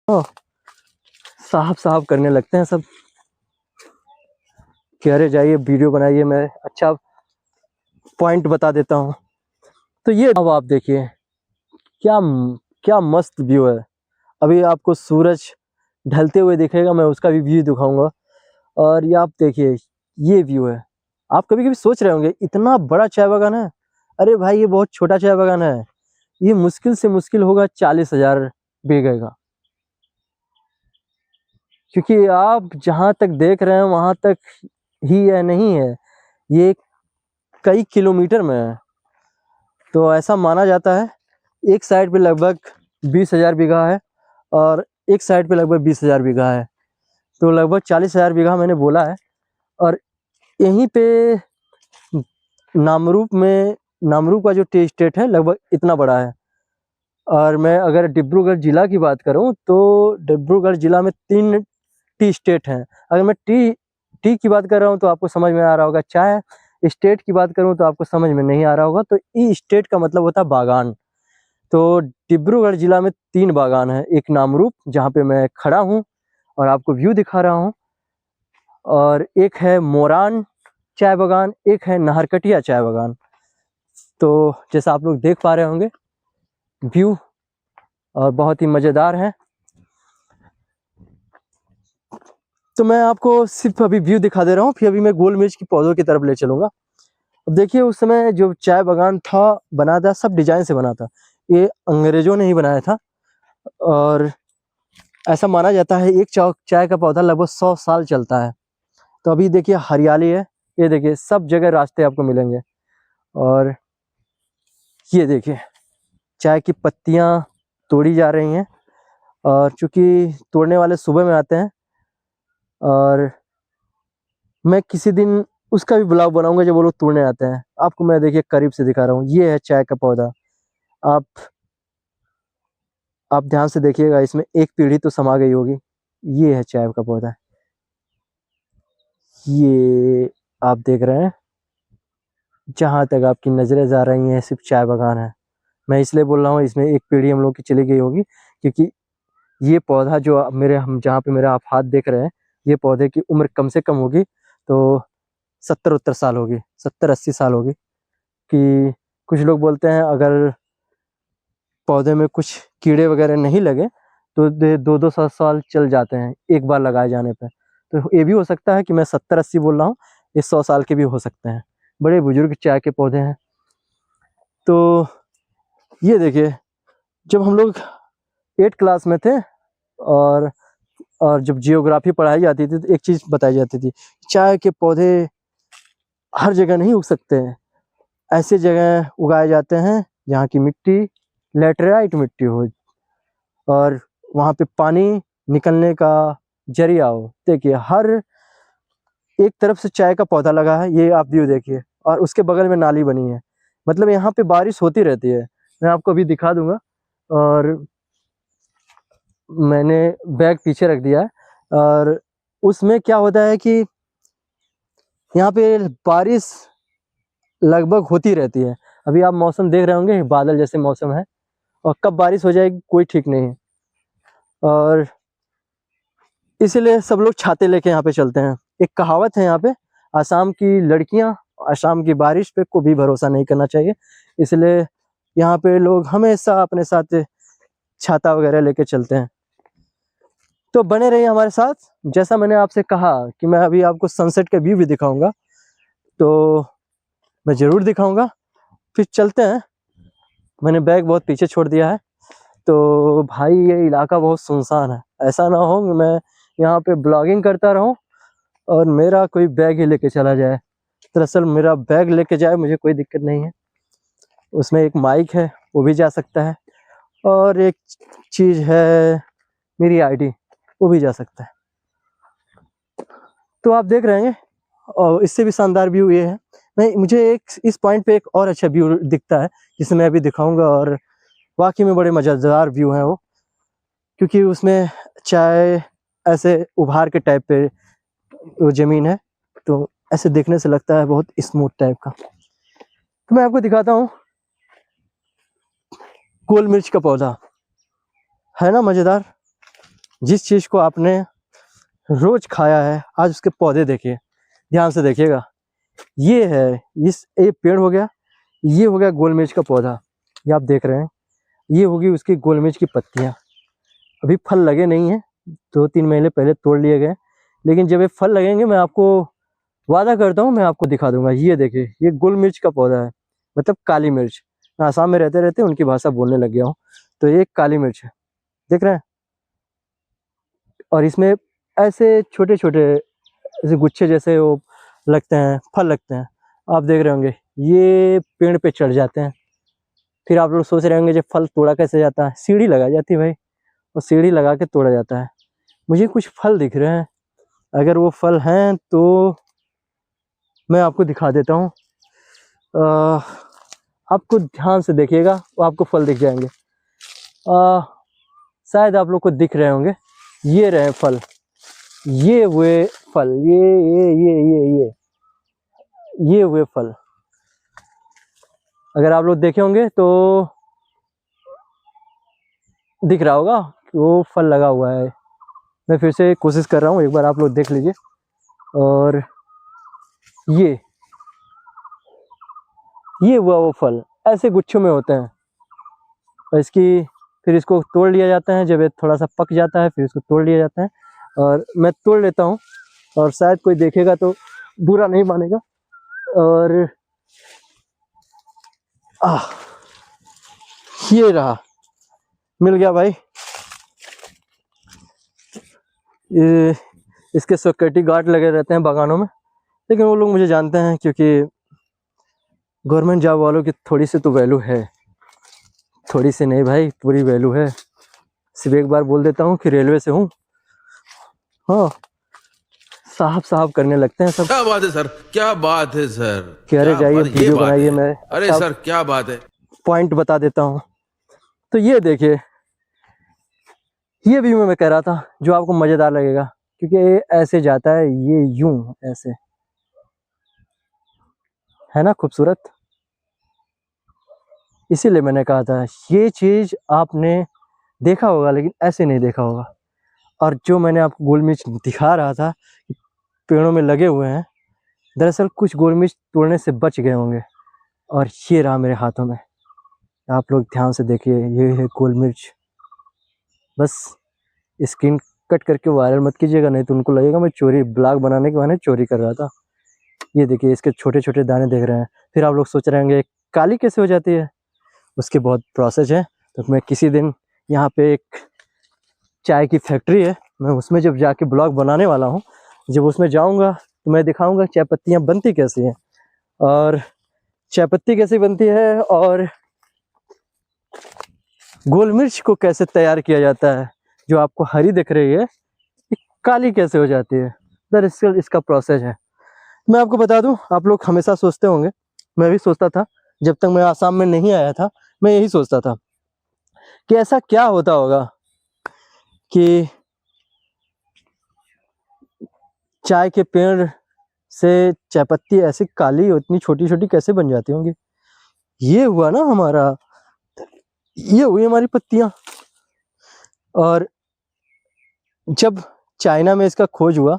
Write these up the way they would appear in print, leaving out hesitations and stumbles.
ओ, साहब साहब करने लगते हैं सब कि अरे जाइए वीडियो बनाइए, मैं अच्छा पॉइंट बता देता हूँ। तो ये अब आप देखिए क्या क्या मस्त व्यू है। अभी आपको सूरज ढलते हुए दिखेगा, मैं उसका भी व्यू दिखाऊंगा। और ये आप देखिए ये व्यू है। आप कभी कभी सोच रहे होंगे इतना बड़ा चाय बागान है। अरे भाई ये बहुत छोटा चाय बागान है। ये मुश्किल से मुश्किल होगा 40,000 बीघे का, क्योंकि आप जहाँ तक देख रहे हैं वहाँ तक ही है नहीं है, ये कई किलोमीटर में है। तो ऐसा माना जाता है एक साइड पे लगभग 20,000 बीघा है और एक साइड पे लगभग 20,000 बीघा है। तो लगभग 40,000 बीघा मैंने बोला है। और यहीं पे नामरूप का जो टी स्टेट है लगभग इतना बड़ा है। और मैं अगर डिब्रूगढ़ जिला की बात करूं तो डिब्रूगढ़ जिला में 3 टी स्टेट हैं। अगर मैं टी की बात कर रहा हूं तो आपको समझ में आ रहा होगा, चाय स्टेट की बात करूं तो आपको समझ में नहीं आ रहा होगा। तो ई स्टेट का मतलब होता है बागान। तो डिब्रूगढ़ जिला में 3 बागान है, एक नामरूप जहाँ पे मैं खड़ा हूँ और आपको व्यू दिखा रहा हूँ, और एक है मोरान चाय बागान, एक है नाहरकटिया चाय बागान। तो जैसा आप लोग देख पा रहे होंगे व्यू और बहुत ही मज़ेदार है। तो मैं आपको सिर्फ अभी व्यू दिखा दे रहा हूँ, फिर अभी मैं गोल मिर्च की पौधों की तरफ ले चलूँगा। अब देखिए उस समय जो चाय बागान था बना था सब डिजाइन से बना था, ये अंग्रेजों ने ही बनाया था। और ऐसा माना जाता है एक चाय का पौधा लगभग 100 साल चलता है। तो अभी देखिए हरियाली है, ये देखिए सब जगह रास्ते आपको मिलेंगे। और ये देखिए चाय की पत्तियां तोड़ी जा रही हैं, और चूंकि तोड़ने वाले सुबह में आते हैं, और मैं किसी दिन उसका भी ब्लॉग बनाऊंगा जब वो लोग तोड़ने आते हैं। आपको मैं देखिए करीब से दिखा रहा हूँ, ये है चाय का पौधा। आप आप ध्यान से देखिएगा, इसमें एक पीढ़ी तो समा गई होगी। ये है चाय का पौधा, ये आप देख रहे हैं। जहाँ तक आपकी नज़रें जा रही हैं सिर्फ चाय बागान है। मैं इसलिए बोल रहा हूँ इसमें एक पीढ़ी हम लोग की चली गई होगी, क्योंकि ये पौधा जो हम जहाँ पे मेरा आप हाथ देख रहे हैं, ये पौधे की उम्र कम से कम होगी तो 70-70 साल होगी, 70-80 साल होगी। कि कुछ लोग बोलते हैं अगर पौधे में कुछ कीड़े वगैरह नहीं लगे तो 2-2 साल चल जाते हैं एक बार लगाए जाने पे। तो ये भी हो सकता है कि मैं 70-80 बोल रहा हूँ, ये 100 साल के भी हो सकते हैं। बड़े बुजुर्ग चाय के पौधे हैं। तो ये देखिए जब हम लोग 8 क्लास में थे, और जब जियोग्राफी पढ़ाई जाती थी तो एक चीज़ बताई जाती थी, चाय के पौधे हर जगह नहीं उग सकते हैं, ऐसे जगह उगाए जाते हैं जहाँ की मिट्टी लेटराइट मिट्टी हो और वहाँ पे पानी निकलने का जरिया हो। देखिए हर एक तरफ से चाय का पौधा लगा है, ये आप व्यू देखिए, और उसके बगल में नाली बनी है। मतलब यहाँ पे बारिश होती रहती है। मैं आपको अभी दिखा दूंगा। और मैंने बैग पीछे रख दिया है, और उसमें क्या होता है कि यहाँ पे बारिश लगभग होती रहती है। अभी आप मौसम देख रहे होंगे, बादल जैसे मौसम है, और कब बारिश हो जाएगी कोई ठीक नहीं है। और इसीलिए सब लोग छाते लेके यहाँ पे चलते हैं। एक कहावत है यहाँ पे, आसाम की लड़कियाँ आसाम की बारिश पे को भी भरोसा नहीं करना चाहिए। इसलिए यहाँ पे लोग हमेशा अपने साथ छाता वगैरह लेके चलते हैं। तो बने रहिए हमारे साथ। जैसा मैंने आपसे कहा कि मैं अभी आपको सनसेट का व्यू भी दिखाऊंगा, तो मैं ज़रूर दिखाऊंगा। फिर चलते हैं। मैंने बैग बहुत पीछे छोड़ दिया है। तो भाई ये इलाका बहुत सुनसान है, ऐसा ना हो कि मैं यहाँ पे ब्लॉगिंग करता रहूँ और मेरा कोई बैग ही लेके चला जाए। दरअसल मेरा बैग लेके जाए मुझे कोई दिक्कत नहीं है, उसमें एक माइक है वो भी जा सकता है, और एक चीज़ है मेरी आईडी, वो भी जा सकता है। तो आप देख रहे हैं, और इससे भी शानदार व्यू ये है। मुझे एक इस पॉइंट पे एक और अच्छा व्यू दिखता है जिसे मैं अभी दिखाऊंगा, और वाकई में बड़े मज़ेदार व्यू है वो, क्योंकि उसमें चाय ऐसे उभार के टाइप पे वो ज़मीन है, तो ऐसे देखने से लगता है बहुत स्मूथ टाइप का। तो मैं आपको दिखाता हूँ गोल मिर्च का पौधा, है ना मज़ेदार। जिस चीज़ को आपने रोज खाया है, आज उसके पौधे देखिए, ध्यान से देखिएगा। ये है, ये पेड़ हो गया, ये हो गया गोल मिर्च का पौधा, ये आप देख रहे हैं। ये होगी उसकी गोल मिर्च की पत्तियाँ। अभी फल लगे नहीं हैं, 2-3 महीने पहले तोड़ लिए गए, लेकिन जब ये फल लगेंगे मैं आपको वादा करता हूँ, मैं आपको दिखा दूंगा। ये देखिए, ये गोल मिर्च का पौधा है, मतलब काली मिर्च। मैं आसाम में रहते रहते उनकी भाषा बोलने लग गया हूँ। तो ये काली मिर्च है, देख रहे हैं। और इसमें ऐसे छोटे छोटे ऐसे गुच्छे जैसे वो लगते हैं, फल लगते हैं, आप देख रहे होंगे। ये पेड़ पे चढ़ जाते हैं। फिर आप लोग सोच रहे होंगे जब फल तोड़ा कैसे जाता है, सीढ़ी लगाई जाती है भाई, और सीढ़ी लगा के तोड़ा जाता है। मुझे कुछ फल दिख रहे हैं, अगर वो फल हैं तो मैं आपको दिखा देता हूँ। आपको ध्यान से देखिएगा, वो आपको फल दिख जाएंगे। शायद आप लोग को दिख रहे होंगे, ये रहे फल, ये हुए फल, ये हुए फल। अगर आप लोग देखे होंगे तो दिख रहा होगा कि वो फल लगा हुआ है। मैं फिर से कोशिश कर रहा हूँ, एक बार आप लोग देख लीजिए। और ये हुआ वो फल, ऐसे गुच्छों में होते हैं। और फिर इसको तोड़ लिया जाता है, जब ये थोड़ा सा पक जाता है फिर इसको तोड़ लिया जाता है। और मैं तोड़ लेता हूँ, और शायद कोई देखेगा तो बुरा नहीं मानेगा। और ये रहा, मिल गया भाई। ये इसके सिक्योरिटी गार्ड लगे रहते हैं बागानों में, लेकिन वो लोग मुझे जानते हैं, क्योंकि गवर्नमेंट जॉब वालों की थोड़ी सी तो वैल्यू है। थोड़ी सी नहीं भाई, पूरी वैल्यू है। सिर्फ एक बार बोल देता हूँ कि रेलवे से हूँ, हाँ, साहब साहब करने लगते हैं सब। क्या बात है सर, क्या बात है सर, कि अरे क्या जाइए बात, ये वीडियो बात बनाइए। है। मैं अरे सब सर क्या बात है। पॉइंट बता देता हूँ। तो ये देखिए, ये भी मैं कह रहा था, जो आपको मज़ेदार लगेगा, क्योंकि ये ऐसे जाता है, ये यूं ऐसे, है ना खूबसूरत। इसीलिए मैंने कहा था ये चीज़ आपने देखा होगा, लेकिन ऐसे नहीं देखा होगा। और जो मैंने आपको गोल मिर्च दिखा रहा था पेड़ों में लगे हुए हैं, दरअसल कुछ गोल मिर्च तोड़ने से बच गए होंगे, और ये रहा मेरे हाथों में। आप लोग ध्यान से देखिए, ये है गोल मिर्च। बस स्क्रीन कट करके वायरल मत कीजिएगा, नहीं तो उनको लगेगा मैं चोरी, ब्लॉग बनाने के बहाने चोरी कर रहा था। ये देखिए, इसके छोटे छोटे दाने देख रहे हैं। फिर आप लोग सोच रहे होंगे काली कैसे हो जाती है, उसकी बहुत प्रोसेस है। तो मैं किसी दिन, यहाँ पे एक चाय की फैक्ट्री है, मैं उसमें जब जाके ब्लॉग बनाने वाला हूँ, जब उसमें जाऊँगा तो मैं दिखाऊँगा चाय पत्तियाँ बनती कैसी हैं, और चाय पत्ती कैसे बनती है, और गोल मिर्च को कैसे तैयार किया जाता है। जो आपको हरी दिख रही है, काली कैसे हो जाती है, दरअसल इसका प्रोसेस है। मैं आपको बता दूं, आप लोग हमेशा सोचते होंगे, मैं भी सोचता था, जब तक मैं आसाम में नहीं आया था, मैं यही सोचता था कि ऐसा क्या होता होगा कि चाय के पेड़ से चाय पत्ती ऐसी काली, उतनी छोटी छोटी कैसे बन जाती होंगी। ये हुआ ना हमारा, ये हुई हमारी पत्तियां। और जब चाइना में इसका खोज हुआ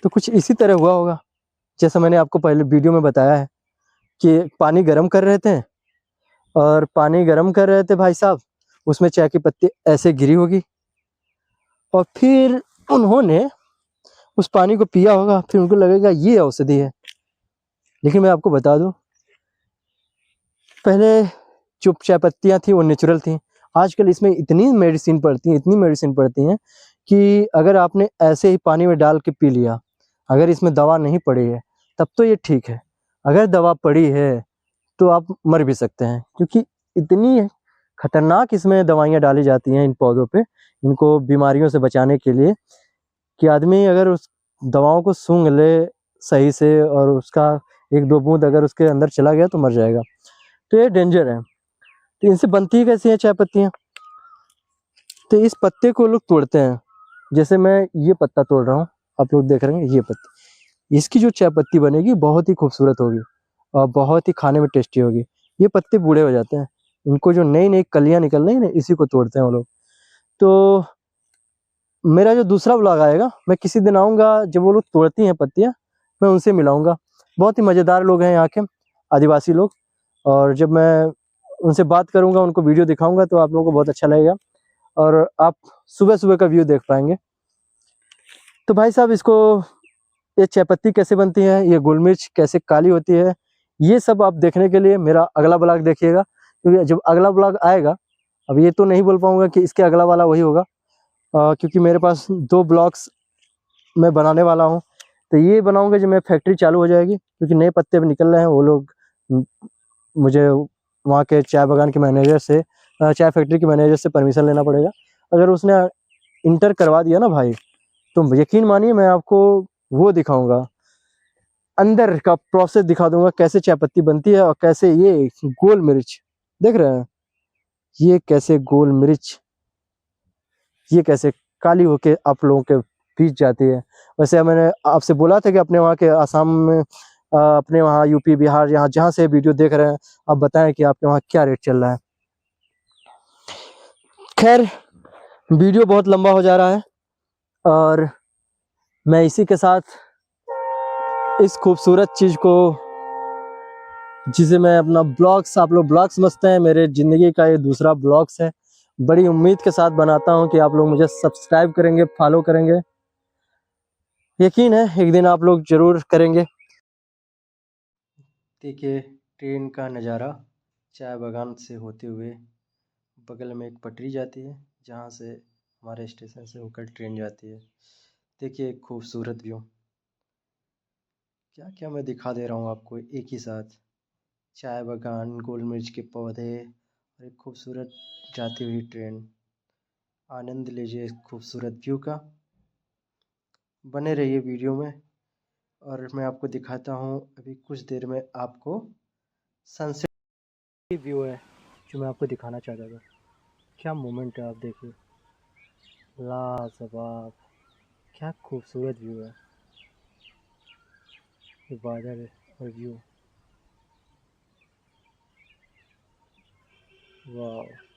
तो कुछ इसी तरह हुआ होगा, जैसा मैंने आपको पहले वीडियो में बताया है कि पानी गर्म कर रहे थे, और पानी गर्म कर रहे थे भाई साहब, उसमें चाय की पत्ती ऐसे गिरी होगी, और फिर उन्होंने उस पानी को पिया होगा, फिर उनको लगेगा ये औषधि है। लेकिन मैं आपको बता दूं, पहले जो चाय पत्तियाँ थी वो नेचुरल थी। आजकल इसमें इतनी मेडिसिन पड़ती हैं, इतनी मेडिसिन पड़ती हैं कि अगर आपने ऐसे ही पानी में डाल के पी लिया, अगर इसमें दवा नहीं पड़ी है तब तो ये ठीक है, अगर दवा पड़ी है तो आप मर भी सकते हैं, क्योंकि इतनी खतरनाक इसमें दवाइयाँ डाली जाती हैं इन पौधों पे, इनको बीमारियों से बचाने के लिए, कि आदमी अगर उस दवाओं को सूंघ ले सही से, और उसका 1-2 बूंद अगर उसके अंदर चला गया तो मर जाएगा। तो ये डेंजर है। तो इनसे बनती ही कैसी हैं चाय पत्तियाँ। तो इस पत्ते को लोग तोड़ते हैं, जैसे मैं ये पत्ता तोड़ रहा हूँ, आप लोग देख रहे हैं ये पत्ती, इसकी जो चाय पत्ती बनेगी बहुत ही खूबसूरत होगी, और बहुत ही खाने में टेस्टी होगी। ये पत्ते बूढ़े हो जाते हैं, इनको जो नई नई कलियाँ निकल रही हैं ना, इसी को तोड़ते हैं वो लोग। तो मेरा जो दूसरा ब्लॉग आएगा, मैं किसी दिन आऊँगा जब वो लोग तोड़ती हैं पत्तियाँ, मैं उनसे मिलाऊँगा। बहुत ही मज़ेदार लोग हैं यहाँ के आदिवासी लोग, और जब मैं उनसे बात करूँगा, उनको वीडियो दिखाऊँगा तो आप लोगों को बहुत अच्छा लगेगा और आप सुबह-सुबह का व्यू देख पाएँगे। तो भाई साहब, इसको ये चाय पत्ती कैसे बनती है, ये गोल मिर्च कैसे काली होती है, ये सब आप देखने के लिए मेरा अगला ब्लॉग देखिएगा, क्योंकि जब अगला ब्लॉग आएगा, अब ये तो नहीं बोल पाऊँगा कि इसके अगला वाला वही होगा, क्योंकि मेरे पास 2 ब्लॉग्स मैं बनाने वाला हूँ। तो ये बनाऊँगा जब मेरी फैक्ट्री चालू हो जाएगी, क्योंकि नए पत्ते अब निकल रहे हैं। वो लोग मुझे वहाँ के चाय बागान के मैनेजर से, चाय फैक्ट्री के मैनेजर से परमिशन लेना पड़ेगा। अगर उसने इंटर करवा दिया ना भाई, तो यकीन मानिए मैं आपको वो दिखाऊँगा, अंदर का प्रोसेस दिखा दूँगा, कैसे चाय पत्ती बनती है और कैसे ये गोल मिर्च, देख रहे हैं? ये कैसे गोल मिर्च, ये कैसे काली होके आप लोगों के बीच जाती है। वैसे मैंने आपसे बोला था कि अपने वहाँ के आसाम में, अपने वहाँ यूपी, बिहार, यहाँ जहाँ से वीडियो देख रहे हैं, आप बताएँ कि आपके वहाँ क्या रेट चल रहा है? खैर, वीडियो बहुत लंबा हो जा रहा है और मैं इसी के साथ इस खूबसूरत चीज़ को, जिसे मैं अपना ब्लॉग्स, आप लोग ब्लॉग समझते हैं, मेरे ज़िंदगी का ये दूसरा ब्लॉग्स है। बड़ी उम्मीद के साथ बनाता हूँ कि आप लोग मुझे सब्सक्राइब करेंगे, फॉलो करेंगे। यकीन है एक दिन आप लोग ज़रूर करेंगे। देखिए ट्रेन का नज़ारा, चाय बागान से होते हुए बगल में एक पटरी जाती है, जहाँ से हमारे स्टेशन से होकर ट्रेन जाती है। देखिए एक खूबसूरत व्यू, क्या क्या मैं दिखा दे रहा हूँ आपको एक ही साथ। चाय बागान, गोल मिर्च के पौधे और एक खूबसूरत जाती हुई ट्रेन। आनंद लीजिए इस खूबसूरत व्यू का। बने रहिए वीडियो में और मैं आपको दिखाता हूँ अभी कुछ देर में आपको सनसेट व्यू है जो मैं आपको दिखाना चाहता था। क्या मोमेंट है, आप देखिए, लाजवाब, क्या खूबसूरत व्यू है। ये बादल है और व्यू, वाह।